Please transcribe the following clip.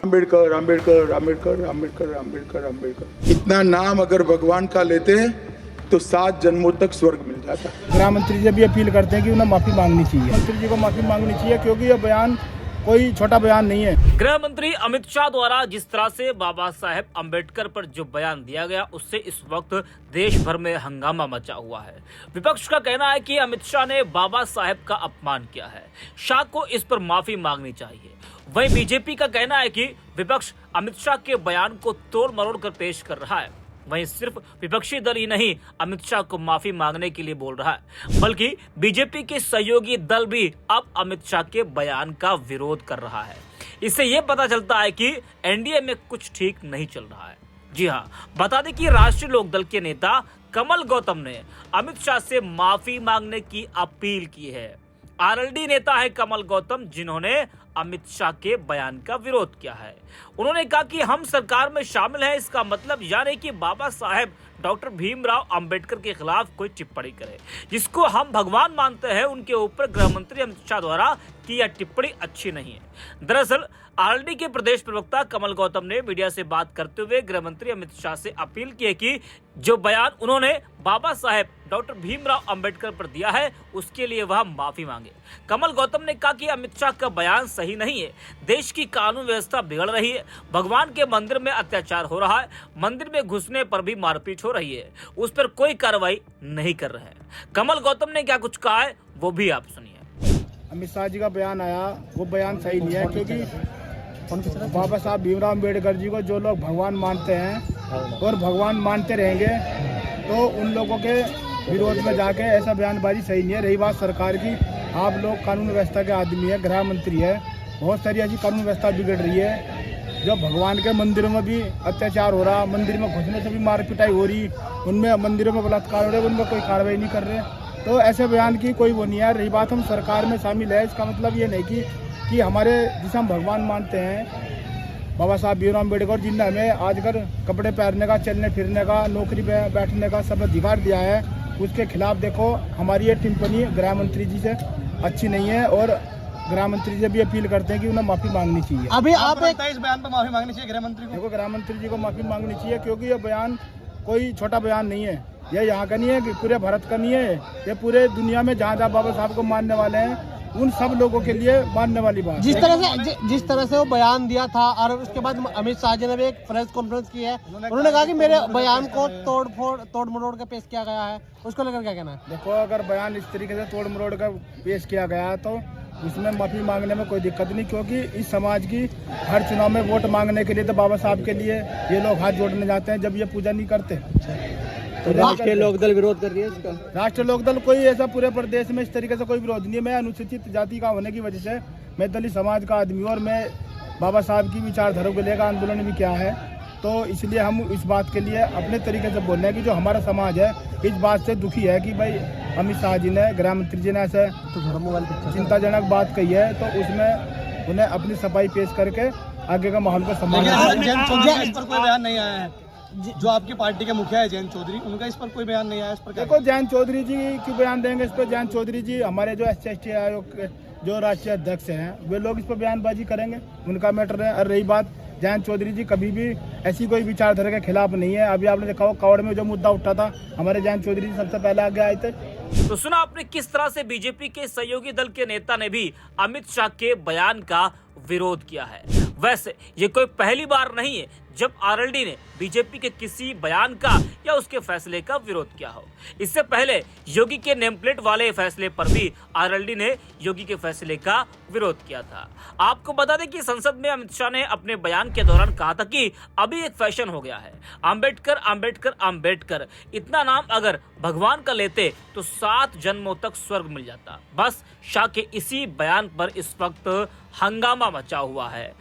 अम्बेडकर अम्बेडकर अम्बेडकर अम्बेडकर अम्बेडकर अम्बेडकर इतना नाम अगर भगवान का लेते हैं तो 7 जन्मों तक स्वर्ग मिल जाता। गृह मंत्री जी भी अपील करते हैं कि उन्हें माफी मांगनी चाहिए, मंत्री जी को माफी मांगनी चाहिए, क्योंकि यह बयान कोई छोटा बयान नहीं है। गृह मंत्री अमित शाह द्वारा जिस तरह से बाबा साहेब अम्बेडकर पर जो बयान दिया गया, उससे इस वक्त देश भर में हंगामा मचा हुआ है। विपक्ष का कहना है कि अमित शाह ने बाबा साहेब का अपमान किया है, शाह को इस पर माफी मांगनी चाहिए। वहीं बीजेपी का कहना है कि विपक्ष अमित शाह के बयान को तोड़ मरोड़ कर पेश कर रहा है। वहीं सिर्फ विपक्षी दल ही नहीं अमित शाह को माफी मांगने के लिए बोल रहा है, बल्कि बीजेपी के सहयोगी दल भी अब अमित शाह के बयान का विरोध कर रहा है। इससे यह पता चलता है कि एनडीए में कुछ ठीक नहीं चल रहा है। जी हां, बता दें कि राष्ट्रीय लोकदल के नेता कमल गौतम ने अमित शाह से माफी मांगने की अपील की है। आरएलडी नेता है कमल गौतम, जिन्होंने अमित शाह के बयान का विरोध किया है। उन्होंने कहा कि हम सरकार में शामिल हैं, इसका मतलब यानी कि बाबा साहेब डॉक्टर भीमराव अंबेडकर के खिलाफ कोई टिप्पणी करे, जिसको हम भगवान मानते हैं, उनके ऊपर गृह मंत्री अमित शाह द्वारा की यह टिप्पणी अच्छी नहीं है। दरअसल आरएलडी के प्रदेश प्रवक्ता कमल गौतम ने मीडिया से बात करते हुए गृह मंत्री अमित शाह से अपील की है कि जो बयान उन्होंने बाबा साहेब डॉक्टर भीमराव अंबेडकर पर दिया है, उसके लिए वह माफी मांगे। कमल गौतम ने कहा कि अमित शाह का बयान सही नहीं है, देश की कानून व्यवस्था बिगड़ रही है, भगवान के मंदिर में अत्याचार हो रहा है, मंदिर में घुसने पर भी मारपीट हो रही है, उस पर कोई कार्रवाई नहीं कर रहे हैं। कमल गौतम ने क्या कुछ कहा है वो भी आप सुनिए। अमित शाह जी का बयान आया, वो बयान सही नहीं है, क्योंकि बाबा साहब भीमराव अम्बेडकर जी को जो लोग भगवान मानते हैं और भगवान मानते रहेंगे, तो उन लोगों के विरोध में जाके ऐसा बयानबाजी सही नहीं है। रही बात सरकार की, आप लोग कानून व्यवस्था के आदमी है, गृह मंत्री है, बहुत सारी ऐसी कानून व्यवस्था बिगड़ रही है। जो भगवान के मंदिरों में भी अत्याचार हो रहा, मंदिर में घुसने से भी मार पिटाई हो रही, उनमें मंदिरों में बलात्कार हो रहे, उनमें कोई कार्रवाई नहीं कर रहे, तो ऐसे बयान की कोई वो नहीं है। रही बात हम सरकार में शामिल है, इसका मतलब ये नहीं कि हमारे जिसे हम भगवान मानते हैं बाबा साहब भीमराव अम्बेडकर, जिनने हमें आजकल कपड़े पहनने का, चलने फिरने का, नौकरी पे बैठने का सब अधिकार दिया है, उसके खिलाफ देखो हमारी ये टिप्पणी गृह मंत्री जी से अच्छी नहीं है, और गृह मंत्री जी भी अपील करते हैं कि उन्हें माफी मांगनी चाहिए। अभी आप इस बयान पर माफी मांगनी चाहिए गृह मंत्री को? देखो, गृह मंत्री जी को माफी मांगनी चाहिए, क्योंकि ये बयान कोई छोटा बयान नहीं है। ये यहाँ का नहीं है, कि पूरे भारत का नहीं है, ये पूरे दुनिया में जहाँ जहाँ बाबा साहब को मानने वाले हैं उन सब लोगों के लिए मानने वाली बात। जिस तरह से वो बयान दिया था, और उसके बाद अमित शाह जी ने भी एक प्रेस कॉन्फ्रेंस की है, उन्होंने कहा कि मेरे बयान को तोड़ मरोड़ के पेश किया गया है, उसको लेकर क्या कहना है? देखो, अगर बयान इस तरीके से तोड़ मरोड़ कर पेश किया गया है तो उसमें माफी मांगने में कोई दिक्कत नहीं, क्योंकि इस समाज की हर चुनाव में वोट मांगने के लिए तो बाबा साहब के लिए ये लोग हाथ जोड़ने जाते हैं, जब ये पूजा नहीं करते। तो राष्ट्रीय लोकदल विरोध कर रही है इसका? राष्ट्रीय लोकदल कोई ऐसा पूरे प्रदेश में इस तरीके से कोई विरोध नहीं है। मैं अनुसूचित जाति का होने की वजह से मैं दलित समाज का आदमी हूँ, और मैं बाबा साहब की विचारधारा को लेकर आंदोलन भी किया है, तो इसलिए हम इस बात के लिए अपने तरीके से बोल रहे हैं कि जो हमारा समाज है इस बात से दुखी है कि भाई अमित शाह जी ने, गृह मंत्री जी ने ऐसे चिंताजनक बात कही है, तो उसमें उन्हें अपनी सफाई पेश करके आगे का माहौल को संभालना। इस पर कोई बयान नहीं आया है, जो आपकी पार्टी के मुखिया है जयंत चौधरी, उनका इस पर कोई बयान नहीं आया। इस पर देखो, जयंत चौधरी जी क्यों बयान देंगे इस पर? जयंत चौधरी जी हमारे जो SC/ST आयोग के जो राष्ट्रीय अध्यक्ष हैं, वे लोग इस पर बयानबाजी करेंगे, उनका मैटर है। और रही बात, जयंत चौधरी जी कभी भी ऐसी कोई विचारधारा के खिलाफ नहीं है। अभी आपने देखा हो कावड़ में जो मुद्दा उठा था, हमारे जयंत चौधरी जी सबसे पहले आगे आए थे। तो सुना आपने किस तरह से बीजेपी के सहयोगी दल के नेता ने भी अमित शाह के बयान का विरोध किया है। वैसे ये कोई पहली बार नहीं है जब आरएलडी ने बीजेपी के किसी बयान का या उसके फैसले का विरोध किया हो। इससे पहले योगी के नेम प्लेट वाले फैसले पर भी आरएलडी ने योगी के फैसले का विरोध किया था। आपको बता दें कि संसद में अमित शाह ने अपने बयान के दौरान कहा था कि अभी एक फैशन हो गया है, अंबेडकर अंबेडकर अंबेडकर, इतना नाम अगर भगवान का लेते तो 7 जन्मों तक स्वर्ग मिल जाता। बस शाह के इसी बयान पर इस वक्त हंगामा मचा हुआ है।